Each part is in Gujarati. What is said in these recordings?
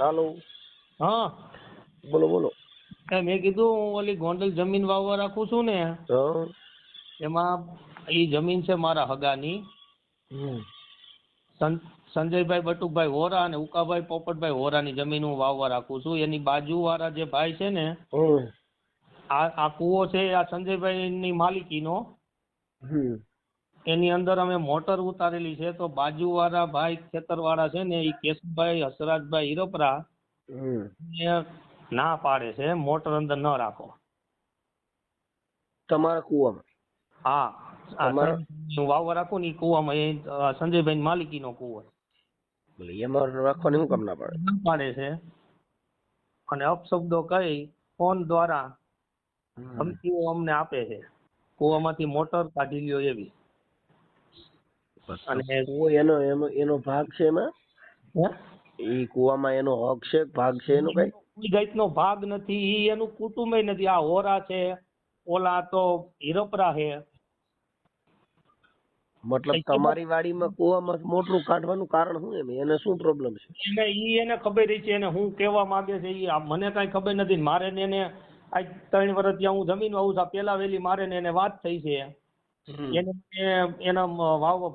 હાલો. હા બોલો બોલો. મેં કીધું હું ઓલી ગોંડલ જમીન વાવવા રાખું છું ને હા. એમાં એ જમીન છે મારા હગાની. સંજયભાઈ બટુકભાઈ હોરા અને ઉકાભાઈ પોપટભાઈ હોરાની જમીન હું વાવવા રાખું છું. એની બાજુવાળા જે ભાઈ છે ને આ કૂવો છે આ સંજયભાઈની માલિકીનો. એની અંદર અમે મોટર ઉતારેલી છે તો બાજુવાળા ભાઈ ખેતરવાળા છે ને એ કેશુભાઈ હસરાજભાઈ હિરોપરા એ ના પાડે છે મોટર અંદર ન રાખો. તમારા કુવામાં? હા હું વાવવા રાખું ને એ કૂવામાં એ સંજયભાઈ માલિકીનો કૂવો એમાં રાખવાની શું કામ ના પાડે? ના પાડે છે અને અપશબ્દો કહી ફોન દ્વારા ધમકીઓ અમને આપે છે કૂવામાંથી મોટર કાઢી લ્યો એવી. અને કૂવો એનો ભાગ છે એમાં? એ કૂવામાં એનો હક છે, ભાગ છે એનો કઈ? કોઈ જાતનો ભાગ નથી. ઈ એનું કુટુંબ નથી. આ હોરા છે, ઓલા તો હિરોપરા છે. મતલબ તમારી વાડીમાં કૂવામાં મોટરું કાઢવાનું કારણ શું એમ? એને શું પ્રોબ્લેમ છે? એને ખબર છે એને હું કેવા માંગે છે ઈ મને કઈ ખબર નથી. મારે ને એને આજ 3 વર્ષ ત્યાં હું જમીન વાવું છું પેલા વેલી મારે ને એને વાત થઈ છે. એને એના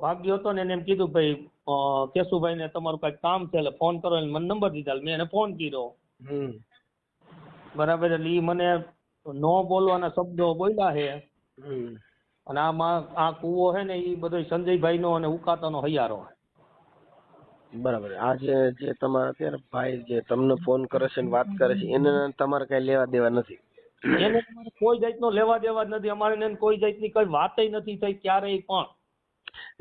ભાગ્ય હતો ને એને એમ કીધું ભાઈ કેશુભાઈ ને તમારું કઈક કામ છે એટલે ફોન કરો. મને નંબર દીધા મેં એને ફોન કર્યો. બરાબર. એટલે ઈ મને નો બોલવાના શબ્દો બોલ્યા છે. અને આ કૂવો છે ને ઈ બધો સંજયભાઈ નો અને ઉકાતાનો હૈયારો. બરાબર. આ જે તમારા અત્યારે ભાઈ જે તમને ફોન કરે છે ને વાત કરે છે એને તમારે કઈ લેવા દેવા નથી? એને તમારે કોઈ જાતનો લેવા દેવા જ નથી. અમારે એને કોઈ જાતની કઈ વાતય નથી થઈ ક્યારેય પણ.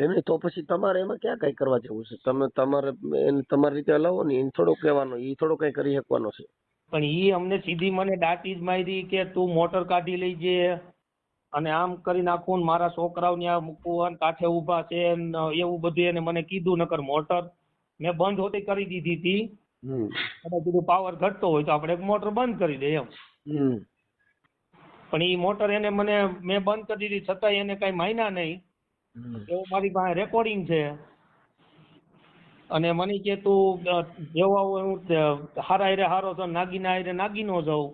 એમ તો પછી તમારે એમાં ક્યાં કઈ કરવા જેવું છે? તમે તમારી રીતે હલાવો ને એને થોડો કહેવાનો, એ થોડો કઈ કરી શકવાનો છે. પણ ઈ અમને સીધી મને દાટી જ મારી કે તું મોટર કાઢી લેજે અને આમ કરી નાખું. મારા છોકરાઓ ત્યાં મૂકવા કાંઠે ઉભા છે એવું બધું એને મને કીધું. નકર મોટર મેં બંધ હોતી કરી દીધી હતી. અને કીધું પાવર ઘટતો હોય તો આપણે મોટર બંધ કરી દે એમ. પણ ઈ મોટર એને મેં બંધ કરી દીધી છતાંય એને કઈ માન્યા નહીં. એવું મારી પાસે રેકોર્ડિંગ છે. અને મને કે તું જેવા હોય હું હારા હારે હારો છો, નાગીના હારે નાગીનો જાઉં,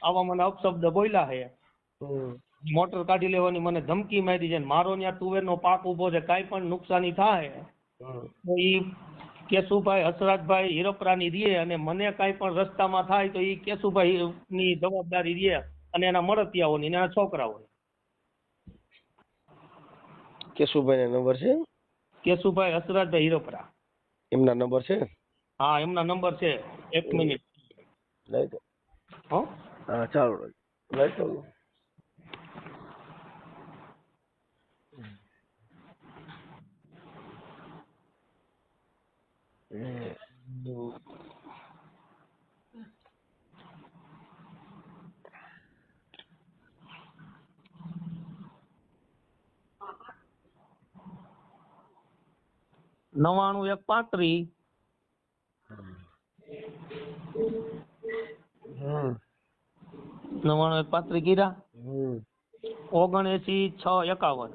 આવા મને અપશબ્દ બોલ્યા છે. મોટર કાઢી લેવાની મને ધમકી મારી છે. મારો ત્યાં તુવેરનો પાક ઉભો છે, કાંઈ પણ નુકસાની થાય તો ઈ કેશુભાઈ હસરાજભાઈ હિરોપરાની રીએ અને મને કાંઈ પણ રસ્તામાં થાય તો ઈ કેશુભાઈ ની જવાબદારી રીએ અને એના મળતિયાઓની એના છોકરાઓની. કેશુભાઈ ના નંબર છે? કેશુભાઈ હસરાજભાઈ હિરોપરા. એમના નંબર છે? હા એમના નંબર છે. 1 મિનિટ લઈ દો. હા ચાલો લઈ દો. નવાણું 135 કીધા 79 6 51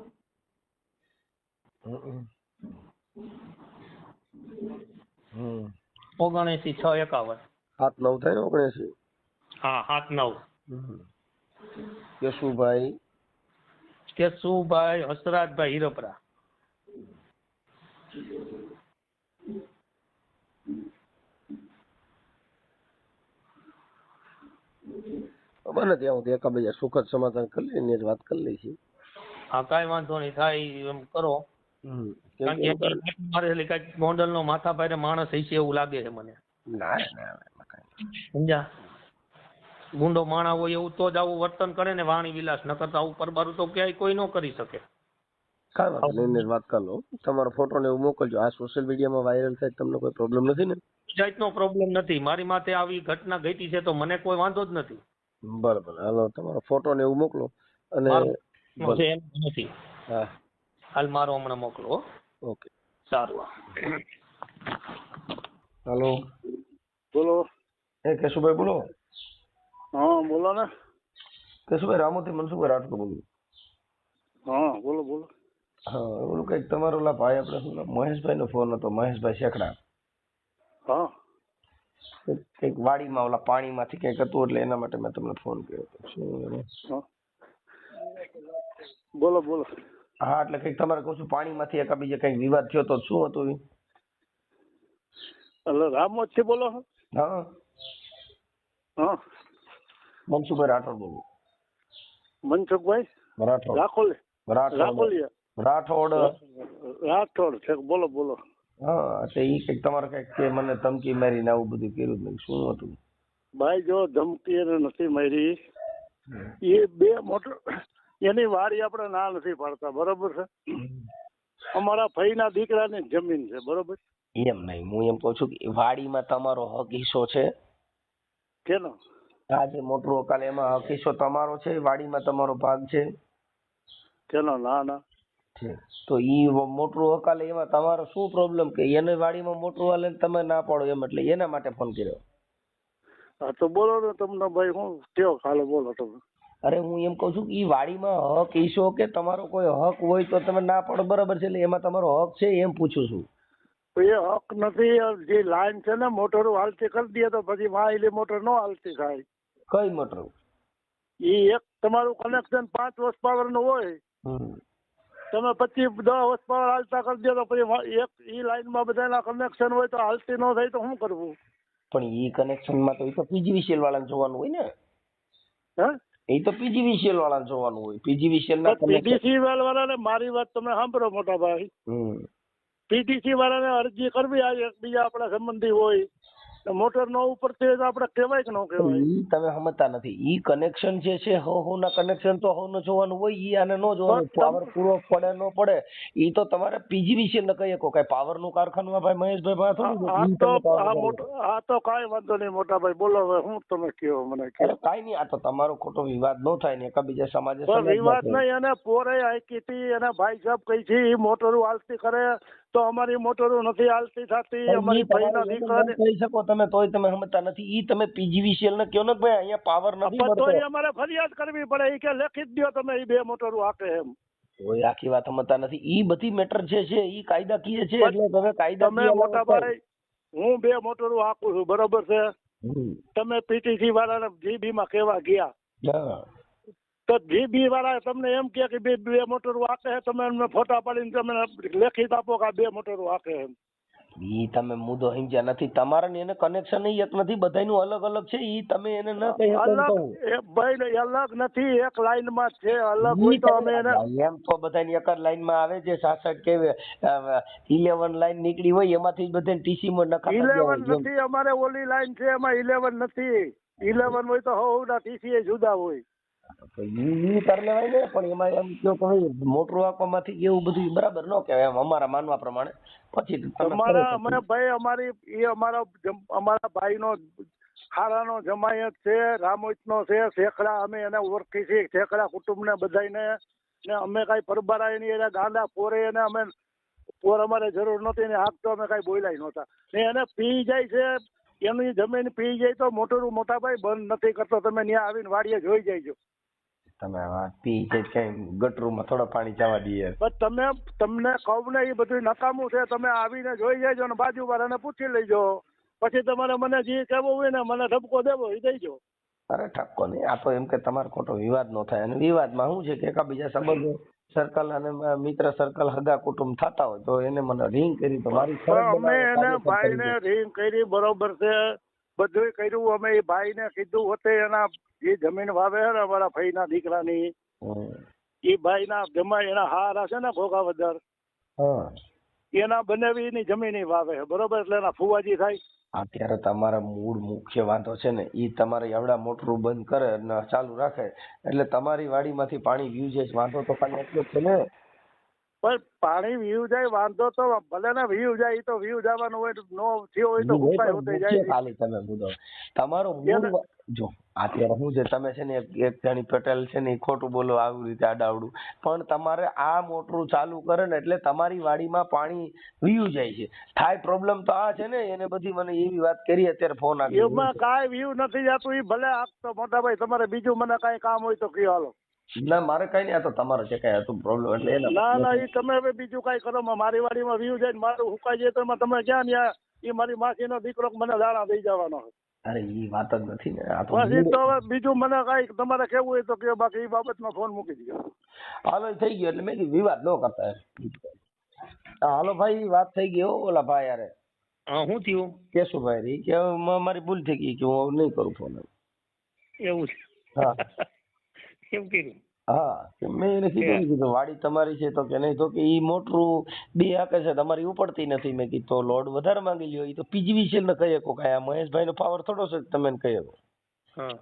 79 6 51. 7 9 થાય ને 79? હા 7 9. કેશુભાઈ હસરાજભાઈ હિરોપરા. બને ત્યાં સુધી એકાબીજા સુખદ સમાધાન કરી લઈને જ વાત કરી લઈશી. હા કાંઈ વાંધો નહીં થાય એમ કરો. કારણ કે મારે કઈક ગોંડલ નો માથા ભારે માણસ હશે એવું લાગે છે મને. સમજ્યા? ગુંડો માણા હોય એવું તો જ આવું વર્તન કરે ને વાણી વિલાસ. ન કરતા આવું પરબારું તો ક્યાંય કોઈ ન કરી શકે. કાંઈ વાંધો નહીં વાત કરી લો. તમારો ફોટો ને એવું મોકલજો. આ સોશિયલ મીડિયામાં વાયરલ થાય તમને કોઈ પ્રોબ્લેમ નથી ને? જાતનો પ્રોબ્લેમ નથી. મારી માથે આવી ઘટના ઘટી છે તો મને કોઈ વાંધો જ નથી. બરાબર. હાલો તમારો ફોટો ને એવું મોકલો. અને નથી. હા હાલ મારો હમણાં મોકલો. ઓકે સારું. હાલો બોલો. કેશુભાઈ બોલો. હા બોલો ને. કેશુભાઈ રામોથી મનસુખભાઈ રાઠોડ બોલું. હા બોલો બોલો. હા ઓલું કઈક તમારો ઓલા ભાઈ આપણે શું મહેશભાઈ નો ફોન હતો, મહેશભાઈ શેખડા. હા કંઈક વાડીમાં ઓલા પાણીમાંથી કંઈક હતું એટલે એના માટે મેં તમને ફોન કર્યો હતો. શું એમાં? હા. બોલો બોલો. હા એટલે કંઈક તમારે કહું છું પાણીમાંથી એકાબીજે કંઈક વિવાદ થયો તો શું હતું એ? એટલે રામોદથી બોલો છો? હા હા. મનસુખભાઈ રાઠોડ બોલું. મનસુખભાઈ રાઠોડ રાખોલિયા રાઠોડ. રાઠોડ છે. બોલો બોલો. હા એટલે ઈ કંઈક તમારે કંઈક કે મને ધમકી મારીને આવું બધું કર્યું ને શું હતું? ભાઈ જો ધમકી એને નથી મારી. એ બે મોટર એની વાડી આપણે ના નથી પાડતા, બરોબર છે. અમારા ભાઈના દીકરાની જમીન છે, બરોબર. એમ નહીં, હું એમ કહું છું કે વાડીમાં તમારો હક હિસ્સો છે? કેનો? આ જે મોટરો કાલે એમાં હક હિસ્સો તમારો છે? વાડીમાં તમારો ભાગ છે? કેનો? ના ના. તો ઈ મોટરો હકાલે એમાં તમારો શું પ્રોબ્લેમ કે એને વાડીમાં મોટરો હાલે તમે ના પાડો એમ, એટલે એના માટે ફોન કર્યો. હા તો બોલો ને તમને ભાઈ હું કયો ખાલે બોલો તમે. અરે હું એમ કહું છું કે ઈ વાડીમાં હક હિસ્સો કે તમારો કોઈ હક હોય તો તમે ના પાડો, બરાબર છે, એટલે એમાં તમારો હક છે એમ પૂછું છું. એ હક નથી. જે લાઈન છે ને મોટરો હાલતી કરી દે તો પછી વાયલી મોટર નો હાલતી થાય. કઈ મોટર? એ એક તમારું કનેક્શન 5 horse power નું હોય, તમે 25-10 horse power હાલતા કરી દો તો પછી એક ઈ લાઈનમાં બધાના કનેક્શન હોય તો હાલતી ન થાય તો શું કરવું? પણ ઈ કનેક્શનમાં તો એ તો પીજીવીસીએલ વાળાને જોવાનું હોય ને. હે? એ તો પીજીવીસીએલ વાળાને જોવાનું હોય. પીજીવીસીએલ ના પીડીસીએલ વાળાને મારી વાત તમે સાંભળો મોટા ભાઈ. પીડીસી વાળાને અરજી કરવી આ એકબીજા આપણા સંબંધી હોય, મોટર ન ઉપરથી હોય તો આપણે કહેવાય કે ન કહેવાય? ઈ તમે સમજતા નથી. ઈ કનેક્શન જે છે ના કનેક્શન તો હવનું જોવાનું હોય. ઈ આને ન જોવાનું. પાવર પૂરો પડે ન પડે ઈ તો તમારે પીજીવીસીએલ ને કહી શકો. કઈ પાવર નું કારખાનું આ ભાઈ મહેશભાઈ થોડું. આ તો કાંઈ વાંધો નહીં મોટા ભાઈ, બોલો હવે હું તમે કયો મને. કાઈ નહીં, આ તો તમારો ખોટો વિવાદ ન થાય ને એકબીજા સમાજે વિવાદ નહીં. એને પોરે આઈકી હતી એને ભાઈ સાહેબ કઈ છે એ મોટરો હાલતી કરે તો અમારી મોટરો નથી હાલતી થતી. અમારી ભાઈના દીકરાને કહી શકો તમે, તોય તમે સમજતા નથી. ઈ તમે પીજીવીસીએલ ને કહો ને ભાઈ અહીંયા પાવર નથી મળતો, તોય અમારે ફરિયાદ કરવી પડે. એ કે લેખિત દો તમે એ 2 મોટરો હાકે એમ. કોઈ આખી વાત સમજતા નથી. ઈ બધી મેટર જે છે ઈ કાયદાકીય છે, એટલે તમે કાયદા તમે મોટા ભાઈ હું 2 મોટરો હાકું છું, બરોબર છે. તમે પીટીસી વાળાને જીબી માં કેવા ગયા તો જીબી વાળા તમને એમ કે 2 મોટરો હાકે, તમે એમને ફોટા પાડીને તમે લેખિત આપો કે 2 મોટરો હાકે એમ. ઈ તમે મુદ્દો સમજ્યા નથી. તમારે ને એને કનેક્શન એક નથી, બધાનું અલગ અલગ છે. ઈ તમે એને ન કહી શકો. ભાઈ અલગ નથી, એક લાઈન માં છે. અલગ હોય તો અમે એને એમ તો બધાની એક જ લાઈન માં આવે છે. 66 કે 11 લાઈન નીકળી હોય એમાંથી જ બધાને ટીસી માં નખા. 11 નથી, અમારે ઓલી લાઈન છે એમાં 11 નથી. 11 હોય તો હવના ટીસી જુદા હોય. ઈ કરી લેવાય ને, પણ એમાં એમ કયો કે મોટરું આપવામાંથી એવું બધું બરાબર ન કહેવાય એમ અમારા માનવા પ્રમાણે. પછી અમારા ભાઈ અમારા ભાઈનો ખારાનો જમાયત છે, રામોઈનો છે, શેખડા અમે એને ઓળખી છીએ. શેખડા કુટુંબને બધાને ને અમે કઈ પરબારા એની એને ગાંડા પોરે એને અમે પોર અમારે જરૂર નહોતી ને હાથ તો અમે કઈ બોલ્યા નહોતા. ને એને પી જાય છે એની જમીન પી જાય તો મોટું મોટા ભાઈ બંધ નથી કરતો. તમે ત્યાં આવીને વાડીએ જોઈ જાય. તમે પી જાય ગટરમાં થોડા પાણી જવા દઈએ. તમને કહું ને એ બધું નકામું છે. તમે આવીને જોઈ જાય ને બાજુ વાળાને પૂછી લેજો. પછી તમારે મને જે કહેવું હોય ને મને ઠપકો દેવો એ દેજો. અરે ઠપકો નહીં, આ તો એમ કે તમારો ખોટો વિવાદ ન થાય. અને વિવાદમાં શું છે કે એકબીજા સંબંધો સર્કલ અને મિત્ર સર્કલ હગા કુટુંબ થતા હોય તો એને મને રિંગ કરી તો મારી અમે એને ભાઈને રિંગ કરી, બરોબર છે, બધું કર્યું. અમે એ ભાઈને કીધું હોતે એના જે જમીન વાવે છે ને અમારા ભાઈના દીકરાની, એ ભાઈના જમાઈ એના હારા છે ને ઘોઘાવદર, એના બનાવીની જમીન વાવે છે, બરોબર. એટલે એના ફુવાજી થાય. અત્યારે તમારા મૂળ મુખ્ય વાંધો છે ને એ તમારે એવડા મોટરું બંધ કરે અને ચાલુ રાખે એટલે તમારી વાડીમાંથી પાણી વ્યૂ જાય. વાંધો તો ખાલી એટલો જ છે ને. પણ પાણી વ્યૂ જાય વાંધો તો ભલે ને વ્યૂ જાય, એ તો વ્યૂ જવાનું હોય, નો થયો હોય તો ઉપાય હોતે જાય. ખાલી તમે મુદ્દો તમારો મૂળ જો અત્યારે શું છે, તમે છે ને એક જણી પટેલ છે ને એ ખોટું બોલો આવી રીતે આડાવડું, પણ તમારે આ મોટરું ચાલુ કરે ને એટલે તમારી વાડીમાં પાણી વ્યૂ જાય છે. થાય પ્રોબ્લેમ તો આ છે ને. એને બધી મને એવી વાત કરી અત્યારે ફોન આવી. એમાં કાંઈ વ્યૂ નથી જતું. એ ભલે આપતો મોટા ભાઈ, તમારે બીજું મને કાંઈ કામ હોય તો કયો હાલો. ના મારે કઈ નહીં, આ તો તમારો છે કઈ હતું પ્રોબ્લેમ એટલે ના એ તમે હવે બીજું કઈ કરો. મારી વાડીમાં વ્યૂ જાય ને મારું હુકાઈ જાય તો તમે ક્યાં ત્યાં એ મારી માસીનો દીકરો મને દાણા દઈ જવાનો છે. અરે એ વાત જ નથી ને, આ તો પછી તો હવે બીજું મને કાંઈ તમારે કેવું હોય તો કે, બાકી એ બાબતમાં ફોન મૂકી દીધો. હાલો થઈ ગયો એટલે મેં કીધું વિવાદ ન કરતા એમ. હા હાલો ભાઈ વાત થઈ ગઈ હો ઓલા ભાઈ યારે હા શું થયું? કેશુભાઈ રી કે મારી ભૂલ થઈ ગઈ કે હું નહીં કરું ફોન. એવું છે? હા કેમ કર્યું? હા કે મેં એને કીધું વાડી તમારી છે તો કે નહીં, તો કે ઈ મોટરું બે હાકે છે તમારી ઉપડતી નથી. મેં કીધું તો લોડ વધારે માંગી લ્યો, ઈ તો પીજીવીસીએલ ને કહી શકો કાંઈ, આ મહેશભાઈ નો પાવર થોડો છે તમે કહી શકો. હા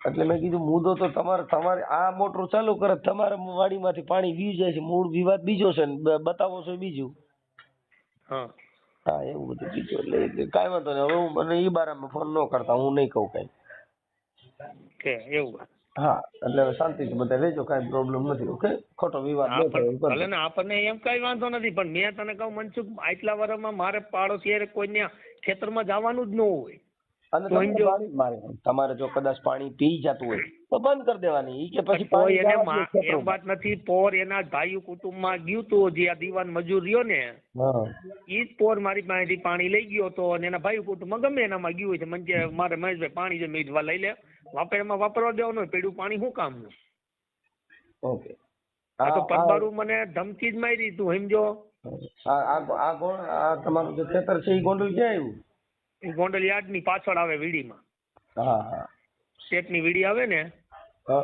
એટલે મેં કીધું મુદ્દો તો તમારે આ મોટર ચાલુ કરે તમારે વાડીમાંથી પાણી વી જાય છે, મૂળ વિવાદ બીજો છે ને બતાવો છો બીજું. હા હા એવું બધું બીજું એટલે કાંઈ વાંધો નહીં. હવે હું મને ઈ બારામાં ફોન ન કરતા, હું નહીં કહું કાંઈ. કે એવું? હા એટલે હવે શાંતિથી બધા રહેજો, કાંઈ પ્રોબ્લેમ નથી. ઓકે, ખોટો વિવાદ ન થાય. ભલે ને આપણને એમ કઈ વાંધો નથી, પણ મેં તને કહું મનસુખ, આટલા વર્ષમાં મારે પાડોશી કોઈને ખેતરમાં જવાનું જ ન હોય. અને તમારે જો કદાચ પાણી પી જતું હોય તો બંધ કરી દેવાની. ઈ કે પછી પાણી એમ વાત નથી, પોર એના ભાઈ કુટુંબમાં ગયું તો જે આ દીવાન મજૂર રહ્યો ને ઈ જ પોર મારી પાસેથી પાણી લઈ ગયો તો, અને એના ભાઈ કુટુંબમાં ગમે એનામાં ગયું હોય છે. મને કે મારે મહેશભાઈ પાણી છે, મેં લઈ લે, વાપરમાં વાપરવા દેવાનું હોય, પેડું પાણી શું કામનું? ઓકે આ તો પરબારું મને ધમકી જ મારી, તું સમજો. આ તમારું જે ખેતર છે એ ગોંડલ ક્યાં આવ્યું? ગોંડલ યાર્ડ ની પાછળ આવે વીડીમાં. હા હા સ્ટેટની વીડી આવે ને, હા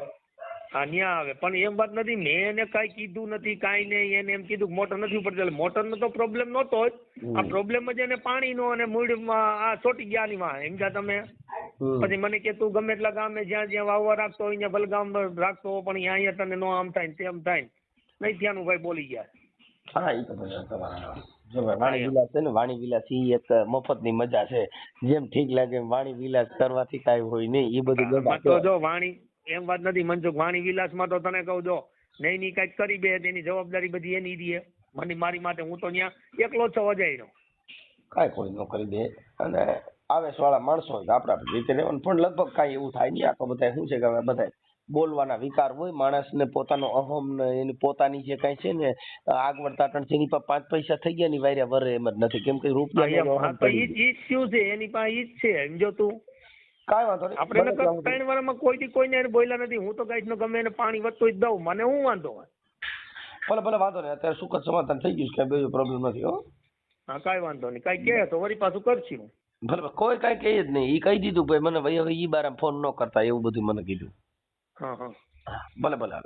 ત્યાં આવે. પણ એમ વાત નથી, મેં એને કાંઈ કીધું નથી, કાંઈ નહીં. એને એમ કીધું મોટર નથી ઉપડતી, એટલે મોટરનો તો પ્રોબ્લેમ નહોતો જ. આ પ્રોબ્લેમ જ એને પાણીનો અને મૂળમાં આ ચોટી ગયાની માં, સમજ્યા તમે? પછી મને કે તું ગમે એટલા ગામે જ્યાં જ્યાં વાવવા રાખતો હોય ત્યાં બલગામ રાખતો, પણ અહીંયા તને નો આમ થાય ને તેમ થાય નહીં. ત્યાંનું ભાઈ બોલી ગયા. હા એ તો તમારા જો વાણી વિલાસ છે ને, વાણી વિલાસ ઈ એક મફતની મજા છે. જેમ ઠીક લાગે એમ વાણી વિલાસ કરવાથી કાંઈ હોય નહીં. એ બધું તો જો વાણી એમ વાત નથી મનસુખ, વાણી વિલાસમાં તો તને કહું જો નહીં ની કાંઈક કરી બે તેની જવાબદારી બધી એની દે. મને મારી માટે હું તો ત્યાં એકલો જ છું અજાયનો. કાંઈ કોઈ ન કરી દે, અને આવેશવાળા માણસો હોય આપણા રીતે રહેવાનું. પણ લગભગ કાંઈ એવું થાય નહીં. આ તો બધા શું છે કે હવે બધા બોલવાના વિકાર હોય માણસને, પોતાનો અહમ ને એની પોતાની જે કાંઈ છે ને આગવડતા છે એની પાસે 5 પૈસા થઈ ગયા ની વાર્યા વરે એમ જ નથી. કેમ કે રૂપિયા તો ઈ જ શું છે એની પાસે ઈ જ છે, સમજો તું. કાંઈ વાંધો નહીં. આપણે 3 વર્ષમાં કોઈને બોલ્યા નથી. હું તો ગાઈડ નો ગમે એને પાણી વધતું જ દઉં, મને શું વાંધો હોય? ભલે ભલે વાંધો નહીં. અત્યારે સુખદ સમાધાન થઈ ગયું છે, કઈ બીજો પ્રોબ્લેમ નથી. હો હા કાંઈ વાંધો નહીં. કાંઈ કહે તો વળી પાછું કરશું. ભલે કોઈ કાંઈ કહે જ નહીં. એ કહી દીધું ભાઈ મને ભાઈ હવે ઈ બારામાં ફોન ન કરતા, એવું બધું મને કીધું. હા હા ભલે ભલે.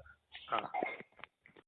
હા.